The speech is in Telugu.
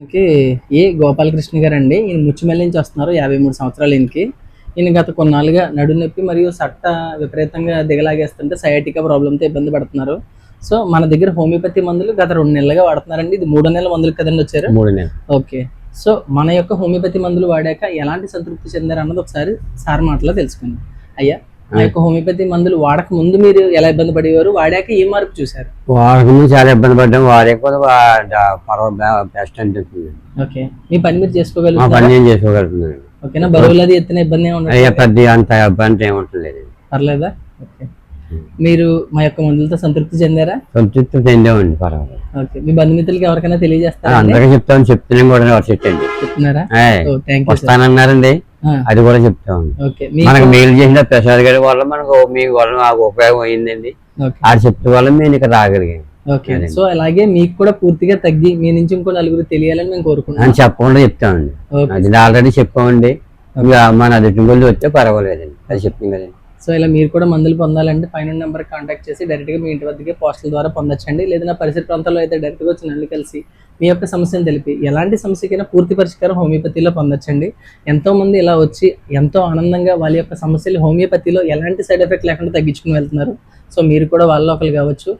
ఓకే. గోపాలకృష్ణ గారండి. ఈయన ముచ్చుమల్లి నుంచి వస్తున్నారు. 53 సంవత్సరాలు ఈయనకి. ఈయన గత కొన్నాళ్ళుగా నడుము నొప్పి మరియు సట్ట విపరీతంగా దిగలాగేస్తుంటే సయాటికా ప్రాబ్లమ్‌తో ఇబ్బంది పడుతున్నారు. సో, మన దగ్గర హోమియోపతి మందులు గత 2 నెలలుగా వాడుతున్నారండి. ఇది మూడో నెల మందులకు కదండీ వచ్చారు? 3 నెలలు. ఓకే. సో, మన యొక్క హోమియోపతి మందులు వాడాక ఎలాంటి సంతృప్తి చెందారన్నది ఒకసారి సార్ మాటలో తెలుసుకుందాం. అయ్యా, ఆ యొక్క హోమియోపతి మందులు వాడక ముందు మీరు ఎలా ఇబ్బంది పడేవారు? వాడాక ఏ మార్పు చూసారు? వాడకముందు చాలా ఇబ్బంది పడ్డాం. వాడకపోతే బెస్ట్ అనిపిస్తుంది. ఓకే. మీ పని మీరు మా పని చేసుకోగలుగుతారా? నేను చేసుకోగలుగుతున్నాను. ఓకేనా? బరువులు అది ఎత్తిన ఇబ్బంది ఏమి ఉండదు. అయ్యా పెద్ద అంత ఇబ్బంది ఏముంటలేదు. పర్లేదా? ఓకే. మీరు మా యొక్క మందులతో సంతృప్తి చెందారా? సంతృప్తి చెందామండి. పర్వాలేదు. ఓకే. మీ బంధుమిత్రులకి ఎవరికైనా తెలియజేస్తారా? అందరికీ చెప్తున్నాం కూడా వచ్చేటండి. చెప్తున్నారా? Thank you sir. వస్తానన్నారండి. అది కూడా చెప్తామండి. ఓకే. మనకు మేలు చేసిన ప్రసాద్ గారి వల్ల మనకు మీ వల్ల నాకు ఉపయోగం అయిందండి. ఆ చెప్తే వల్ల మేము ఇక్కడ రాగలిగాం. ఓకే. సో అలాగే మీకు కూడా పూర్తిగా తగ్గి మీ నుంచి ఇంకో నలుగురు తెలియాలని మేము కోరుకుంటున్నాం. అని చెప్పకుండా చెప్తామండి. అది ఆల్రెడీ చెప్పామండి. మన అధికంగా వస్తే పర్వాలేదండి. అది చెప్తుంది కదండి. సో ఇలా మీరు కూడా మందులు పొందాలంటే పైన నెంబర్ కాంటాక్ట్ చేసి డైరెక్ట్గా మీ ఇంటి వద్దకే పోస్టల్ ద్వారా పొందొచ్చండి. లేదా నా పరిసర ప్రాంతాల్లో అయితే డైరెక్ట్గా వచ్చి నన్ను కలిసి మీ యొక్క సమస్యను తెలిపి ఎలాంటి సమస్యకైనా పూర్తి పరిష్కారం హోమియోపతిలో పొందొచ్చండి. ఎంతోమంది ఇలా వచ్చి ఎంతో ఆనందంగా వాళ్ళ యొక్క సమస్యలు హోమియోపతిలో ఎలాంటి సైడ్ ఎఫెక్ట్ లేకుండా తగ్గించుకుని వెళ్తున్నారు. సో మీరు కూడా వాళ్ళలో ఒకరు కావచ్చు.